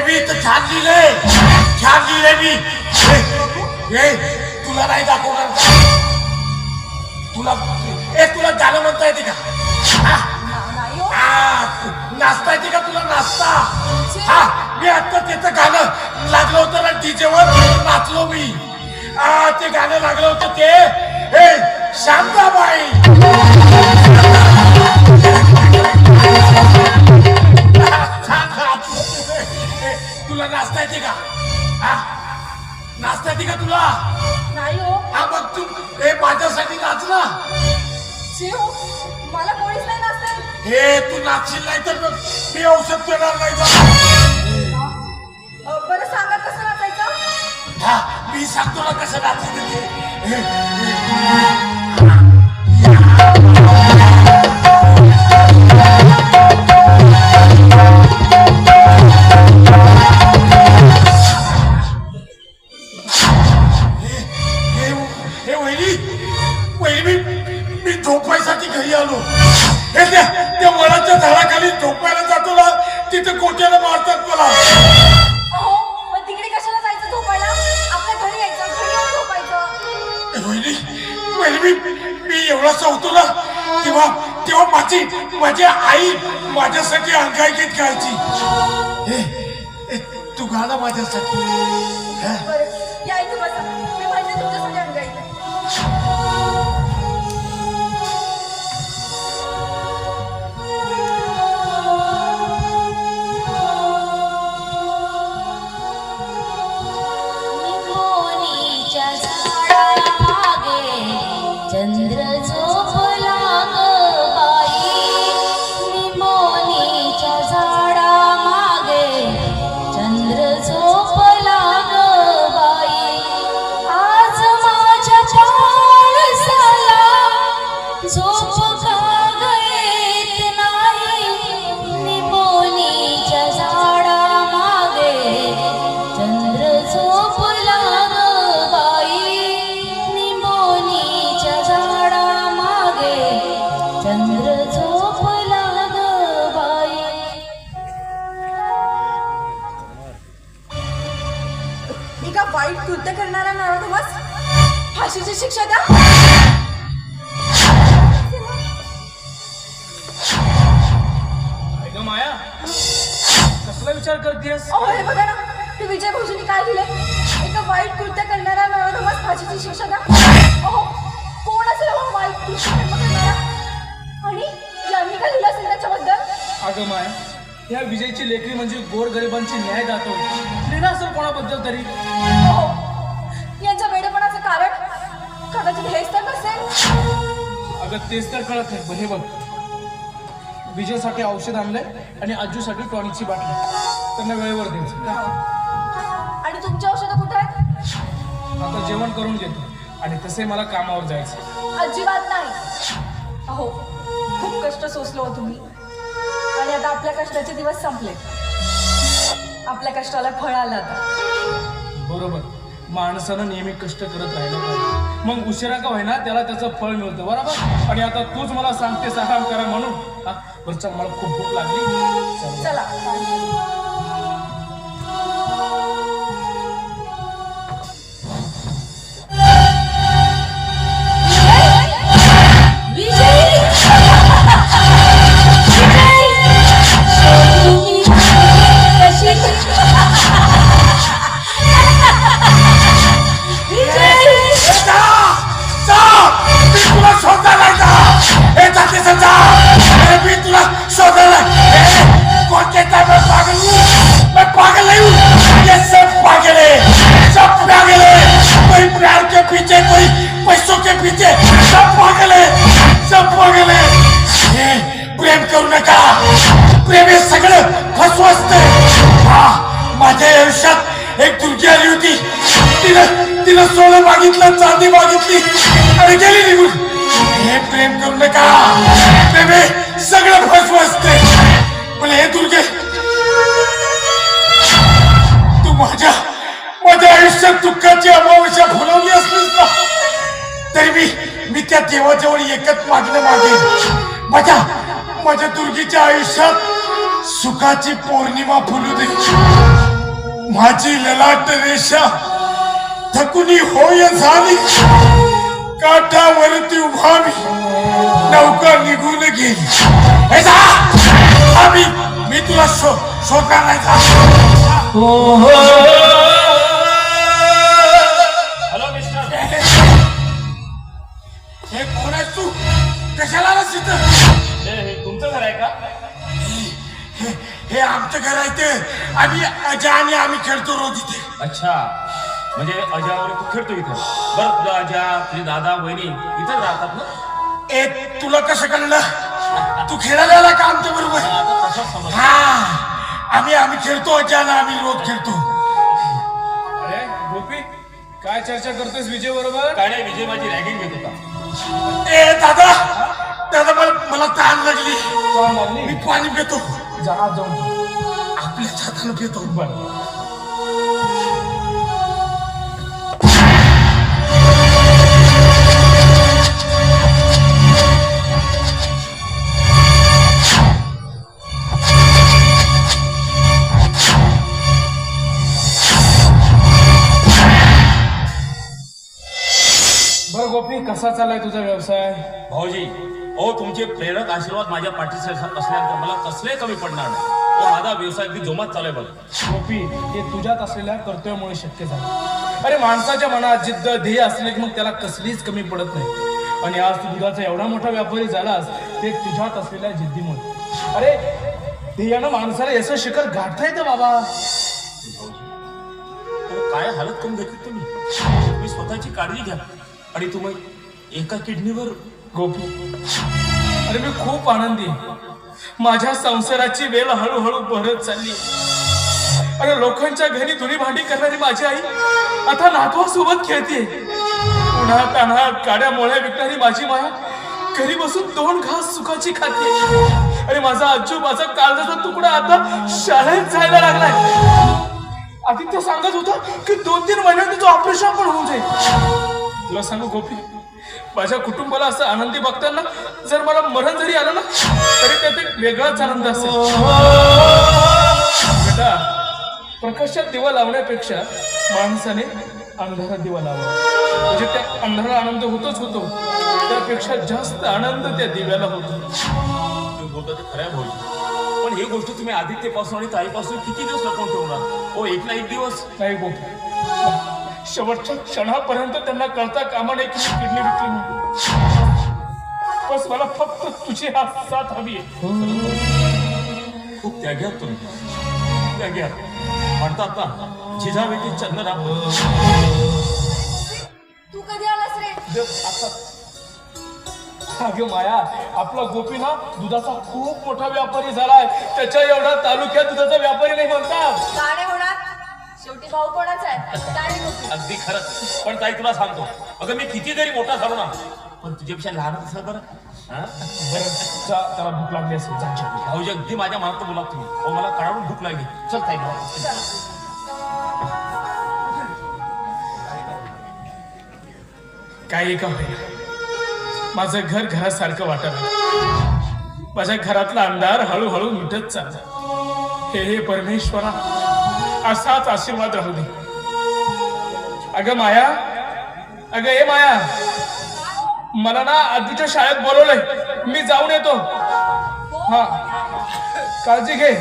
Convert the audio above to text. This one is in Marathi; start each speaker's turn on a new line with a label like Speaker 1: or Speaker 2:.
Speaker 1: मी तर छान लिहिले मी. तुला नाही दाखवणार तुला गाणं म्हणता येते का? नाचता येते का तुला? नाचता मी आता त्याचं गाणं लागलं होतं ना डीजेवर, नाचलो मी. ते गाणं लागलं होतं ते शांताबाई. तुला नाचता येते का? नाचता येते का तुला?
Speaker 2: नाही हो.
Speaker 1: मग तू माझ्यासाठी नाच ना.
Speaker 2: मला कोणीच नाही नाचता.
Speaker 1: तू नाचशील नाही तर मी औषध देणार नाही.
Speaker 2: बरं सांगा कसं नाचायचं?
Speaker 1: मी सांगतो ना कसं नाचायचं मी झोपायसाठी घरी आलो. त्या वडाच्या झाडाखाली झोपायला जातो ना, तिथे गोट्याला मारतात मला.
Speaker 2: पण तिकडे कशाला जायचं झोपायला? आपल्या घरी यायचं, घरी येऊन झोपायचं.
Speaker 1: मी एवढासा होतो ना, तेव्हा माझी आई माझ्यासाठी अंगाई गीत गायची. तू गाणं माझ्यासाठी.
Speaker 2: या इथे बसा, मी म्हणते तुमच्यासाठी अंगाई.
Speaker 3: चंद्र झोपला ग बाई, निमोनीच्या झाडा मागे चंद्र झोपला ग बाई. आज माझ्या पाळसाला झोप का ग येत नाही, निमोनीच्या झाडा मागे चंद्र झोपला ग बाई, निमोनीच्या झाडा मागे चंद्र झोपला ग बाई.
Speaker 2: एका वाईट कृत्य करणारा नराधमास फाशीची शिक्षा द्या.
Speaker 4: माया, कसला विचार करतेस?
Speaker 2: हे बघा ना, ते विजय भोजनी काय लिहिले? एका वाईट कृत्य करणारा नराधमास फाशीची शिक्षा द्या. कोण असेल हो वाईट कृत्य करणारा? आणि यांनी काय लिहिलं असेल त्याच्याबद्दल?
Speaker 4: अगं माया, या विजयची लेकरी म्हणजे गोरगरिबांची न्याय दाखव. लिहिलं असेल कोणाबद्दल तरी.
Speaker 2: यांच्या वेडेपणाचं कारण कदाचित हेच तर नसेल.
Speaker 4: अगं तेच तर कळत नाही. बरे बघ, विजयसाठी औषध आणलंय आणि अज्जूसाठी टॉनिकची बाटली. त्यांना वेळेवर द्यायचं.
Speaker 2: आणि तुमची औषधं कुठे आहेत?
Speaker 4: आता जेवण करून घेतो आणि तसे मला कामावर जायचं.
Speaker 2: अजिबात नाही. खूप कष्ट सोसलो हो तुम्ही, आणि आता आपल्या कष्टाचे दिवस संपले. आपल्या कष्टाला फळ आलं आता.
Speaker 4: बरोबर, माणसानं नेहमी कष्ट करत राहिलं पाहिजे, मग उशिरा का होईना त्याला त्याचं फळ मिळतं. बरोबर. आणि आता तूच मला सांगतेस आराम करा म्हणून. बरं, मला खूप भूक लागली.
Speaker 2: चला. प्रेम करू नका. प्रेम हे सगळं फसवं असतं. माझ्या आयुष्यात एक दुर्गी आली होती. तिनं सोनं मागितलं, चांदी मागितली आणि गेली निघून. हे प्रेम करू नका. प्रेम हे सगळं फसवं असते. पण हे दुर्गे, तू माझ्या आयुष्यात दुःखाची अमावस्या फुलवली असलीस ना, तरी मी त्या देवाजवळ एकच मागणं मागेन. माझ्या दुर्गीच्या आयुष्यात सुखाची पौर्णिमा फुलू दे. माझी ललाट रेषा थकुनी होय झाली, काठावरती उभावी नौका निघून गेली. हे जा, मी तुला शोधणार नाही का?
Speaker 4: Hello mister.
Speaker 2: हे कोण आहेस तू? कशाला आलास इथं?
Speaker 4: हे तुमचं घर आहे का?
Speaker 2: हे आमचं घर आहे ते. आम्ही अजा आणि आम्ही खेळतो रोज इथे.
Speaker 5: अच्छा, म्हणजे अजावर तू खेळतो इथे. बरं, तुझा अजा, तुझे दादा, वहिनी इथेच राहतात ना?
Speaker 2: ए, तुला कसं कळलं? तू खेळायला आला का आमच्या बरोबर?
Speaker 5: आता तसंच समज.
Speaker 2: हा, आम्ही खेळतो अजा ना आम्ही रोज खेळतो.
Speaker 4: अरे गोपी, काय चर्चा करतोस विजय बरोबर?
Speaker 5: काय नाही, विजय माझी रॅगिंग घेत होता.
Speaker 2: ए दादा, मला तहान लागली.
Speaker 4: छान लागली.
Speaker 2: मी पाणी पितो.
Speaker 4: जा आत जाऊन झोप.
Speaker 2: आपल्या हातानं पितो.
Speaker 4: बरं. बरं गोपी, कसा चाललाय तुझा व्यवसाय?
Speaker 5: भाऊजी, ओ तुमचे प्रेरक आशीर्वाद माझ्या पाठीशी असल्यानंतर मला कसले कमी पडणार नाही. ओ माझा व्यवसाय अगदी जोमात चालू आहे बघा.
Speaker 4: गोपी, हे तुझ्यात असलेल्या कर्तव्यामुळे शक्य झालं. अरे माणसाच्या मनात जिद्द ध्येय असले की मग त्याला कसलीच कमी पडत नाही. आणि आज तू दुधाचा एवढा मोठा व्यापारी झालास ते तुझ्यात असलेल्या जिद्दीमुळे. अरे ध्येयानं माणसाला याचं शिखर गाठता येतं बाबा.
Speaker 5: ओ, काय हालत करून घेतली तुम्ही स्वतःची काळजी घ्या. आणि तुम्ही एका किडनीवर.
Speaker 4: गोपी, अरे मी खूप आनंदी आहे. माझ्या संसाराची वेळ हळूहळू भरत चालली. अरे लोकांच्या घरी धुणी भांडी करणारी माझी आई आता नातवासोबत खेळते. उन्हात तान्हात काड्या मोळ्या विकणारी माझी माया घरी बसून 2 घास सुखाची खाते. अरे माझा आजोबाचा काळजाचा तुकडा आता शाळेत जायला लागलाय. आदित्य सांगत होता की 2-3 महिन्यात त्याचं ऑपरेशन पण होऊन जाईल. तुला सांगू गोपी, माझ्या कुटुंबाला असं आनंदी बघताना जर मला मरण जरी आलं ना तरी त्यात एक वेगळाच आनंद असेल. बेटा, प्रकाशात दिवा लावण्यापेक्षा माणसाने अंधारात दिवा लावा. म्हणजे त्या अंधाराला आनंद होतो त्यापेक्षा जास्त आनंद त्या दिव्याला होतो.
Speaker 5: तुम्ही बोलता ते खरं आहे भाऊजी, पण ही गोष्ट तुम्ही आदित्यपासून आणि ताईपासून किती दिवस लपवून ठेवणार? ओ, एक ना एक दिवस.
Speaker 4: नाही गोपी, शेवटच्या क्षणापर्यंत त्यांना कळता कामा नये की किडनी विकली म्हणून. बस मला फक्त तुझी हात साथ हवी आहे.
Speaker 5: खूप त्याग्यात तुम्ही, त्याग्यात म्हणतात ना, जिजावे ते चंदना.
Speaker 3: तू कधी आलास रे?
Speaker 4: अगं माया, आपला गोपी ना दुधाचा खूप मोठा व्यापारी झालाय. त्याच्या एवढा तालुक्यात दुधाचा व्यापारी नाही म्हणतात.
Speaker 3: का नाही होणार? शेवटी भाऊ कोणाचा आहे? काय गोपी?
Speaker 5: अगदी खरं. पण ताई तुला सांगतो, अगं मी किती जरी मोठा झालो ना, पण तुझ्यापेक्षा लहानच असेल बरं. हा?
Speaker 4: बरं, जा, त्याला भूक लागली असेल, जा जेव.
Speaker 5: भाऊजी अगदी माझ्या मनात बोला तुम्ही. ओ मला कळावून भूक लागली. चल ताई मला.
Speaker 4: काही का होईना, माझं घर घरासारखं वाटत. माझ्या घरातला अंधार हळूहळू मिटत चालला. हे परमेश्वरा, असाच आशीर्वाद राहू दे. अगं माया, अगं ए माया, मला ना आधीच्या शाळेत बोलवलंय, मी जाऊन येतो. हा, काळजी घे.